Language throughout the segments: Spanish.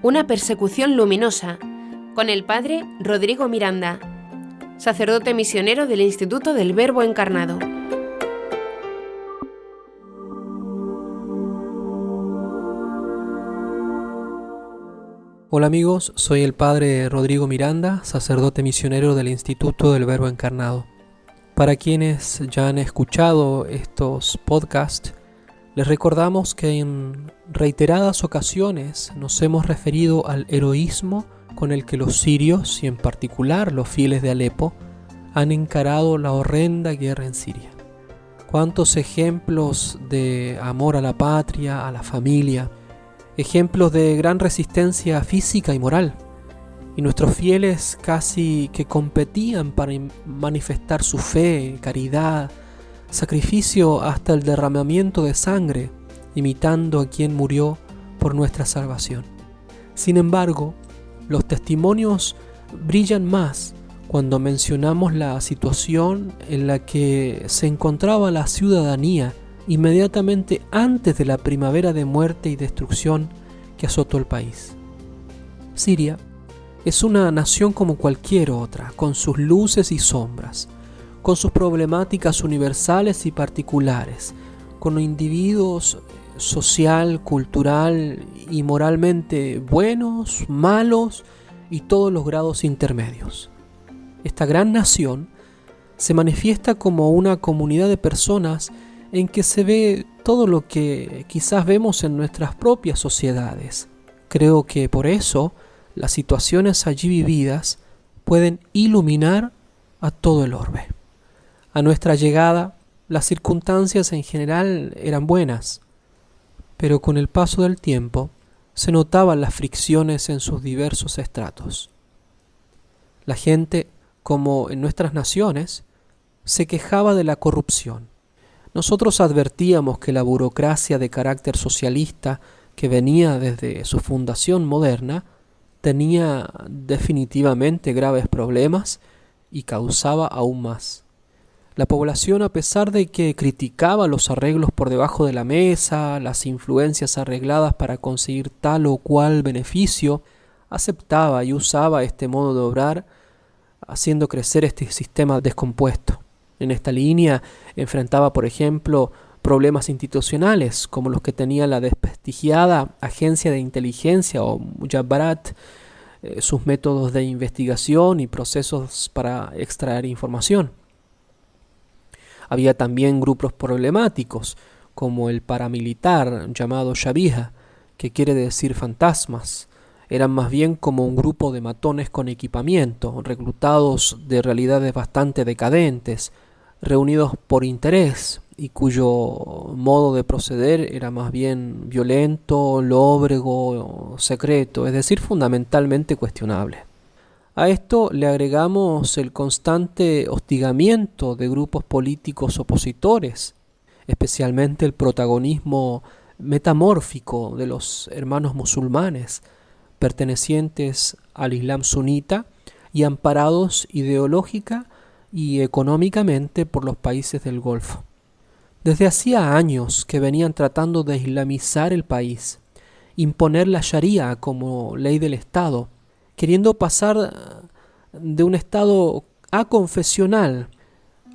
Una persecución luminosa, con el padre Rodrigo Miranda, sacerdote misionero del Instituto del Verbo Encarnado. Hola amigos, soy el padre Rodrigo Miranda, sacerdote misionero del Instituto del Verbo Encarnado. Para quienes ya han escuchado estos podcasts, les recordamos que en reiteradas ocasiones nos hemos referido al heroísmo con el que los sirios, y en particular los fieles de Alepo, han encarado la horrenda guerra en Siria. Cuántos ejemplos de amor a la patria, a la familia, ejemplos de gran resistencia física y moral. Y nuestros fieles casi que competían para manifestar su fe, caridad, sacrificio hasta el derramamiento de sangre, imitando a quien murió por nuestra salvación. Sin embargo, los testimonios brillan más cuando mencionamos la situación en la que se encontraba la ciudadanía inmediatamente antes de la primavera de muerte y destrucción que azotó el país. Siria es una nación como cualquier otra, con sus luces y sombras, con sus problemáticas universales y particulares, con individuos social, cultural y moralmente buenos, malos y todos los grados intermedios. Esta gran nación se manifiesta como una comunidad de personas en que se ve todo lo que quizás vemos en nuestras propias sociedades. Creo que por eso las situaciones allí vividas pueden iluminar a todo el orbe. A nuestra llegada, las circunstancias en general eran buenas, pero con el paso del tiempo se notaban las fricciones en sus diversos estratos. La gente, como en nuestras naciones, se quejaba de la corrupción. Nosotros advertíamos que la burocracia de carácter socialista que venía desde su fundación moderna tenía definitivamente graves problemas y causaba aún más. La población, a pesar de que criticaba los arreglos por debajo de la mesa, las influencias arregladas para conseguir tal o cual beneficio, aceptaba y usaba este modo de obrar, haciendo crecer este sistema descompuesto. En esta línea enfrentaba, por ejemplo, problemas institucionales, como los que tenía la desprestigiada Agencia de Inteligencia o Mujabbarat, sus métodos de investigación y procesos para extraer información. Había también grupos problemáticos, como el paramilitar llamado Shabiha, que quiere decir fantasmas. Eran más bien como un grupo de matones con equipamiento, reclutados de realidades bastante decadentes, reunidos por interés y cuyo modo de proceder era más bien violento, lóbrego, secreto, es decir, fundamentalmente cuestionable. A esto le agregamos el constante hostigamiento de grupos políticos opositores, especialmente el protagonismo metamórfico de los hermanos musulmanes, pertenecientes al Islam sunita y amparados ideológica y económicamente por los países del Golfo. Desde hacía años que venían tratando de islamizar el país, imponer la Sharia como ley del Estado, queriendo pasar de un Estado aconfesional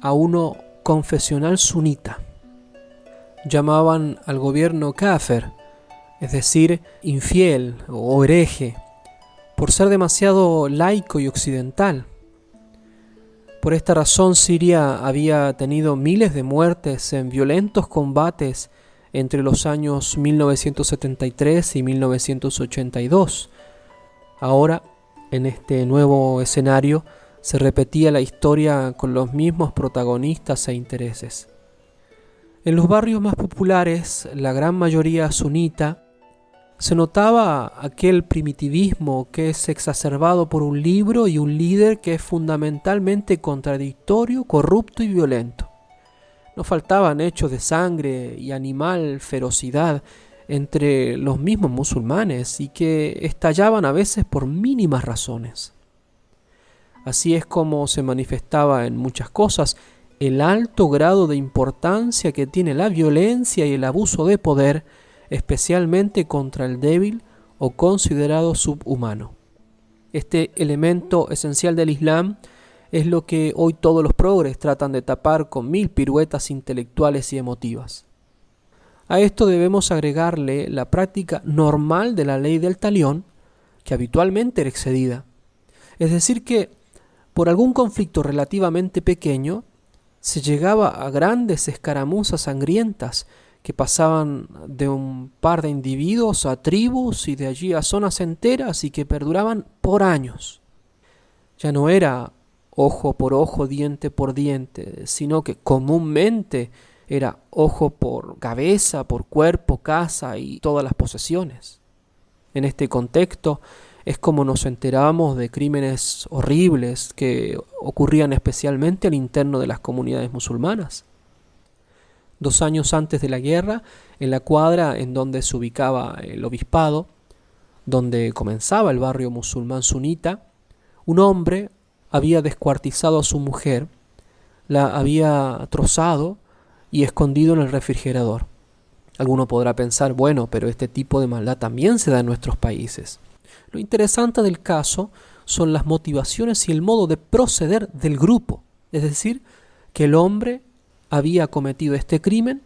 a uno confesional sunita. Llamaban al gobierno kafir, es decir, infiel o hereje, por ser demasiado laico y occidental. Por esta razón Siria había tenido miles de muertes en violentos combates entre los años 1973 y 1982. Ahora, en este nuevo escenario, se repetía la historia con los mismos protagonistas e intereses. En los barrios más populares, la gran mayoría sunita, se notaba aquel primitivismo que es exacerbado por un libro y un líder que es fundamentalmente contradictorio, corrupto y violento. No faltaban hechos de sangre y animal ferocidad entre los mismos musulmanes y que estallaban a veces por mínimas razones. Así es como se manifestaba en muchas cosas el alto grado de importancia que tiene la violencia y el abuso de poder, especialmente contra el débil o considerado subhumano. Este elemento esencial del Islam es lo que hoy todos los progres tratan de tapar con mil piruetas intelectuales y emotivas. A esto debemos agregarle la práctica normal de la ley del talión, que habitualmente era excedida. Es decir que, por algún conflicto relativamente pequeño, se llegaba a grandes escaramuzas sangrientas que pasaban de un par de individuos a tribus y de allí a zonas enteras y que perduraban por años. Ya no era ojo por ojo, diente por diente, sino que comúnmente era ojo por cabeza, por cuerpo, casa y todas las posesiones. En este contexto es como nos enterábamos de crímenes horribles que ocurrían especialmente al interno de las comunidades musulmanas. 2 años antes de la guerra, en la cuadra en donde se ubicaba el obispado, donde comenzaba el barrio musulmán sunita, un hombre había descuartizado a su mujer, la había trozado y escondido en el refrigerador. Alguno podrá pensar, bueno, pero este tipo de maldad también se da en nuestros países. Lo interesante del caso son las motivaciones y el modo de proceder del grupo, es decir, que el hombre había cometido este crimen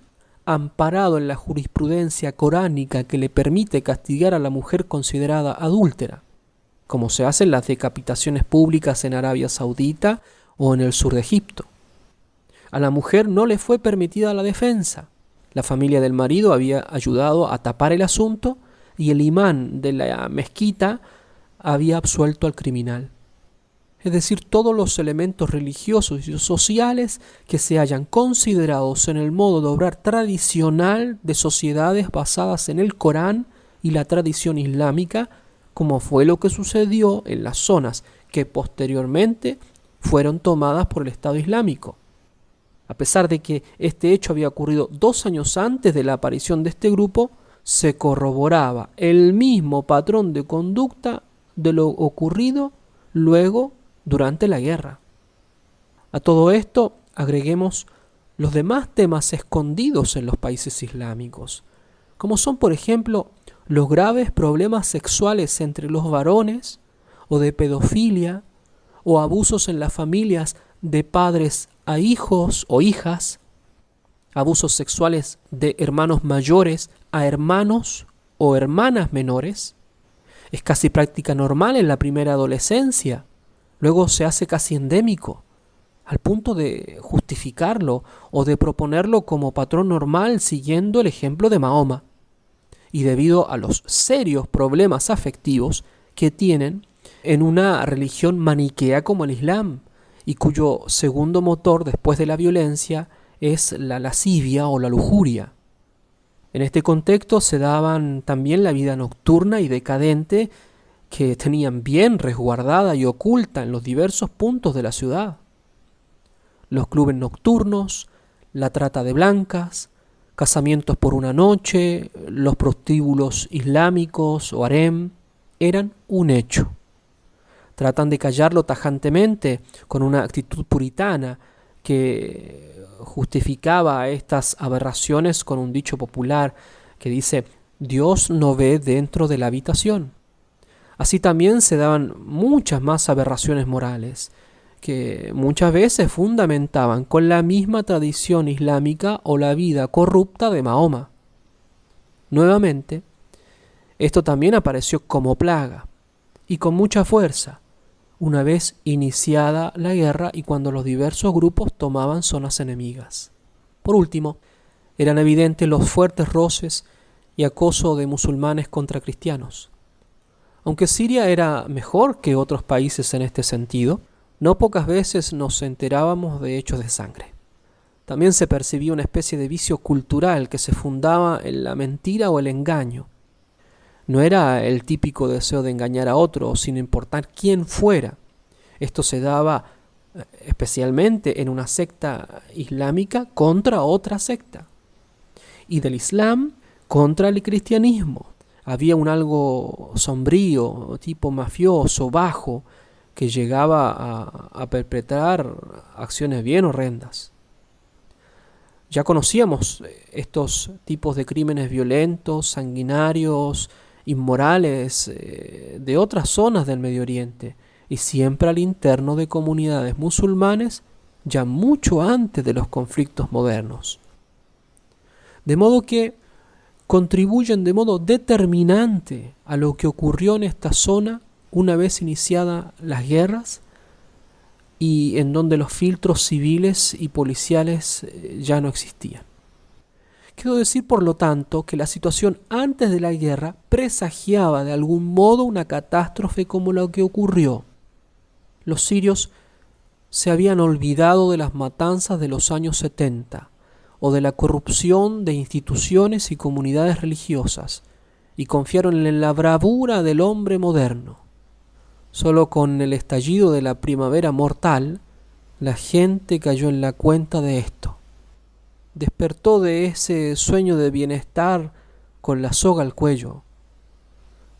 amparado en la jurisprudencia coránica que le permite castigar a la mujer considerada adúltera, como se hacen las decapitaciones públicas en Arabia Saudita o en el sur de Egipto. A la mujer no le fue permitida la defensa. La familia del marido había ayudado a tapar el asunto y el imán de la mezquita había absuelto al criminal. Es decir, todos los elementos religiosos y sociales que se hayan considerados en el modo de obrar tradicional de sociedades basadas en el Corán y la tradición islámica, como fue lo que sucedió en las zonas que posteriormente fueron tomadas por el Estado Islámico. A pesar de que este hecho había ocurrido 2 años antes de la aparición de este grupo, se corroboraba el mismo patrón de conducta de lo ocurrido luego durante la guerra. A todo esto agreguemos los demás temas escondidos en los países islámicos, como son, por ejemplo, los graves problemas sexuales entre los varones, o de pedofilia, o abusos en las familias de padres a hijos o hijas, abusos sexuales de hermanos mayores a hermanos o hermanas menores. Es casi práctica normal en la primera adolescencia, luego se hace casi endémico, al punto de justificarlo o de proponerlo como patrón normal siguiendo el ejemplo de Mahoma, y debido a los serios problemas afectivos que tienen en una religión maniquea como el Islam, y cuyo segundo motor después de la violencia es la lascivia o la lujuria. En este contexto se daban también la vida nocturna y decadente que tenían bien resguardada y oculta en los diversos puntos de la ciudad. Los clubes nocturnos, la trata de blancas, casamientos por una noche, los prostíbulos islámicos o harem, eran un hecho. Tratan de callarlo tajantemente con una actitud puritana que justificaba estas aberraciones con un dicho popular que dice: Dios no ve dentro de la habitación. Así también se daban muchas más aberraciones morales, que muchas veces fundamentaban con la misma tradición islámica o la vida corrupta de Mahoma. Nuevamente, esto también apareció como plaga, y con mucha fuerza, una vez iniciada la guerra y cuando los diversos grupos tomaban zonas enemigas. Por último, eran evidentes los fuertes roces y acoso de musulmanes contra cristianos. Aunque Siria era mejor que otros países en este sentido, no pocas veces nos enterábamos de hechos de sangre. También se percibía una especie de vicio cultural que se fundaba en la mentira o el engaño. No era el típico deseo de engañar a otro, sin importar quién fuera. Esto se daba especialmente en una secta islámica contra otra secta, y del Islam contra el cristianismo. Había un algo sombrío, tipo mafioso, bajo, que llegaba a perpetrar acciones bien horrendas. Ya conocíamos estos tipos de crímenes violentos, sanguinarios inmorales de otras zonas del Medio Oriente y siempre al interno de comunidades musulmanes ya mucho antes de los conflictos modernos. De modo que contribuyen de modo determinante a lo que ocurrió en esta zona una vez iniciadas las guerras y en donde los filtros civiles y policiales ya no existían. Quiero decir, por lo tanto, que la situación antes de la guerra presagiaba de algún modo una catástrofe como la que ocurrió. Los sirios se habían olvidado de las matanzas de los años 70 o de la corrupción de instituciones y comunidades religiosas y confiaron en la bravura del hombre moderno. Solo con el estallido de la primavera mortal, la gente cayó en la cuenta de esto. Despertó de ese sueño de bienestar con la soga al cuello.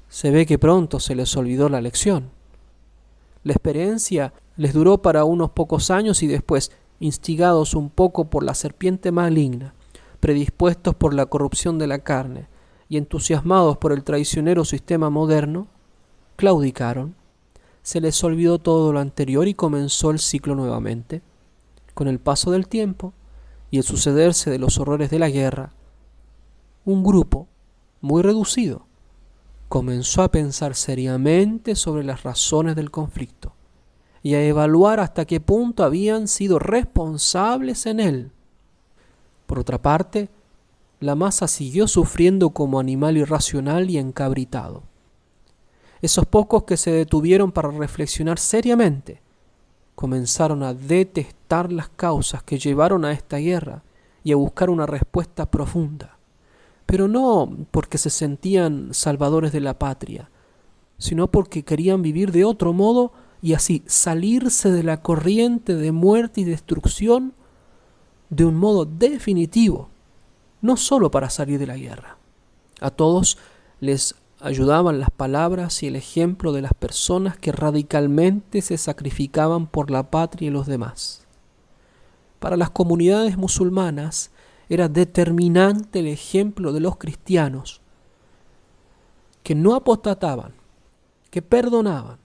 Se ve que pronto se les olvidó la lección. La experiencia les duró para unos pocos años y después, instigados un poco por la serpiente maligna, predispuestos por la corrupción de la carne y entusiasmados por el traicionero sistema moderno, claudicaron. Se les olvidó todo lo anterior y comenzó el ciclo nuevamente. Con el paso del tiempo y el sucederse de los horrores de la guerra, un grupo muy reducido comenzó a pensar seriamente sobre las razones del conflicto y a evaluar hasta qué punto habían sido responsables en él. Por otra parte, la masa siguió sufriendo como animal irracional y encabritado. Esos pocos que se detuvieron para reflexionar seriamente comenzaron a detestar las causas que llevaron a esta guerra y a buscar una respuesta profunda, pero no porque se sentían salvadores de la patria, sino porque querían vivir de otro modo y así salirse de la corriente de muerte y destrucción de un modo definitivo, no solo para salir de la guerra. A todos les ayudaban las palabras y el ejemplo de las personas que radicalmente se sacrificaban por la patria y los demás. Para las comunidades musulmanas era determinante el ejemplo de los cristianos, que no apostataban, que perdonaban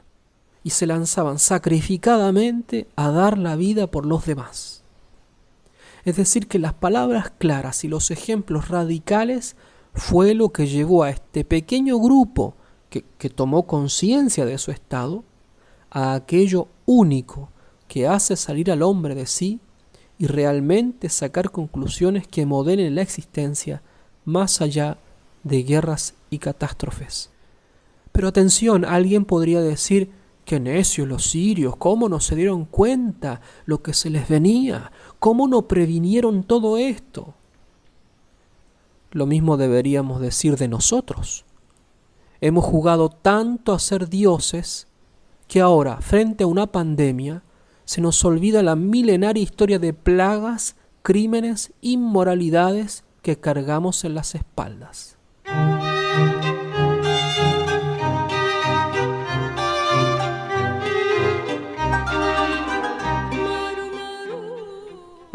y se lanzaban sacrificadamente a dar la vida por los demás. Es decir, que las palabras claras y los ejemplos radicales fue lo que llevó a este pequeño grupo que tomó conciencia de su estado a aquello único que hace salir al hombre de sí y realmente sacar conclusiones que modelen la existencia más allá de guerras y catástrofes. Pero atención, alguien podría decir: ¡qué necios los sirios! ¿Cómo no se dieron cuenta lo que se les venía? ¿Cómo no previnieron todo esto? Lo mismo deberíamos decir de nosotros. Hemos jugado tanto a ser dioses que ahora, frente a una pandemia, se nos olvida la milenaria historia de plagas, crímenes, inmoralidades que cargamos en las espaldas.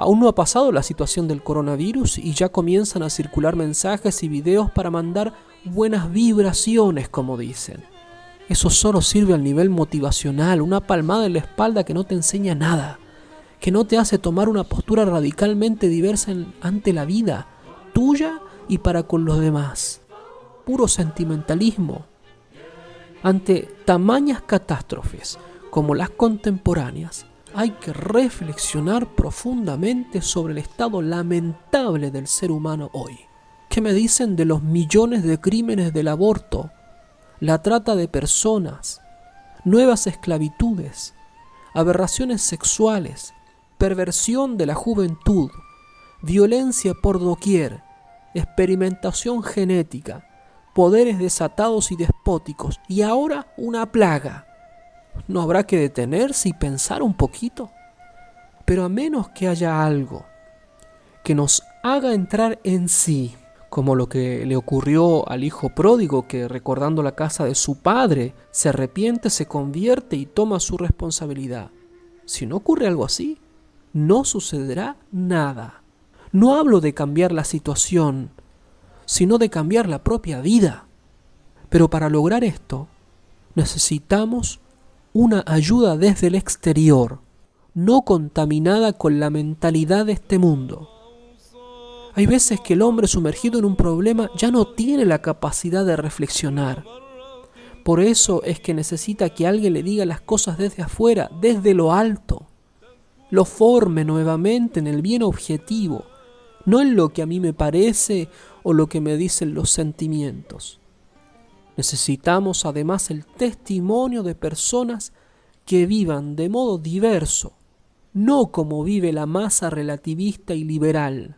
Aún no ha pasado la situación del coronavirus y ya comienzan a circular mensajes y videos para mandar buenas vibraciones, como dicen. Eso solo sirve al nivel motivacional, una palmada en la espalda que no te enseña nada, que no te hace tomar una postura radicalmente diversa ante la vida, tuya y para con los demás. Puro sentimentalismo. Ante tamañas catástrofes como las contemporáneas, hay que reflexionar profundamente sobre el estado lamentable del ser humano hoy. ¿Qué me dicen de los millones de crímenes del aborto, la trata de personas, nuevas esclavitudes, aberraciones sexuales, perversión de la juventud, violencia por doquier, experimentación genética, poderes desatados y despóticos y ahora una plaga? ¿No habrá que detenerse y pensar un poquito? Pero a menos que haya algo que nos haga entrar en sí, como lo que le ocurrió al hijo pródigo que, recordando la casa de su padre, se arrepiente, se convierte y toma su responsabilidad. Si no ocurre algo así, no sucederá nada. No hablo de cambiar la situación, sino de cambiar la propia vida. Pero para lograr esto, necesitamos una ayuda desde el exterior, no contaminada con la mentalidad de este mundo. Hay veces que el hombre sumergido en un problema ya no tiene la capacidad de reflexionar. Por eso es que necesita que alguien le diga las cosas desde afuera, desde lo alto. Lo forme nuevamente en el bien objetivo, no en lo que a mí me parece o lo que me dicen los sentimientos. Necesitamos además el testimonio de personas que vivan de modo diverso, no como vive la masa relativista y liberal.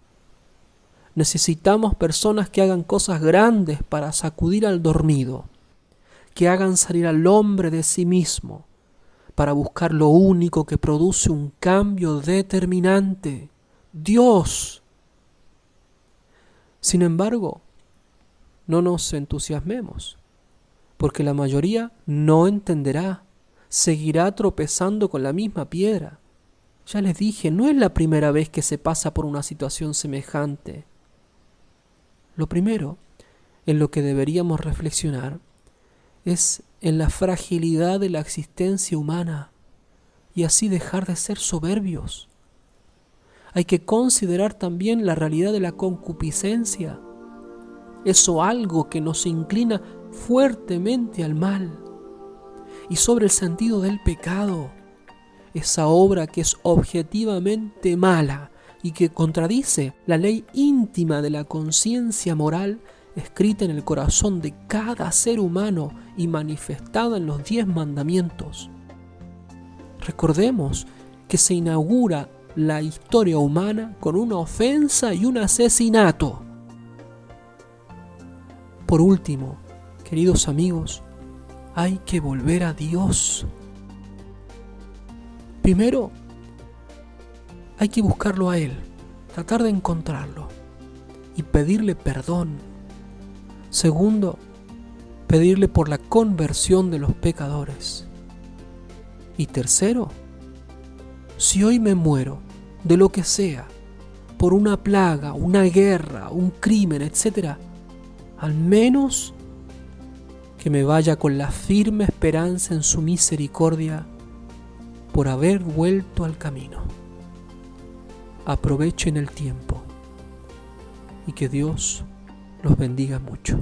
Necesitamos personas que hagan cosas grandes para sacudir al dormido, que hagan salir al hombre de sí mismo, para buscar lo único que produce un cambio determinante: Dios. Sin embargo, no nos entusiasmemos, porque la mayoría no entenderá, seguirá tropezando con la misma piedra. Ya les dije, no es la primera vez que se pasa por una situación semejante. Lo primero en lo que deberíamos reflexionar es en la fragilidad de la existencia humana y así dejar de ser soberbios. Hay que considerar también la realidad de la concupiscencia, eso algo que nos inclina fuertemente al mal, y sobre el sentido del pecado, esa obra que es objetivamente mala y que contradice la ley íntima de la conciencia moral escrita en el corazón de cada ser humano y manifestada en los 10 mandamientos. Recordemos que se inaugura la historia humana con una ofensa y un asesinato. Por último, queridos amigos, hay que volver a Dios. Primero, hay que buscarlo a Él, tratar de encontrarlo y pedirle perdón. Segundo, pedirle por la conversión de los pecadores. Y tercero, si hoy me muero, de lo que sea, por una plaga, una guerra, un crimen, etc., al menos que me vaya con la firme esperanza en su misericordia por haber vuelto al camino. Aprovechen el tiempo y que Dios los bendiga mucho.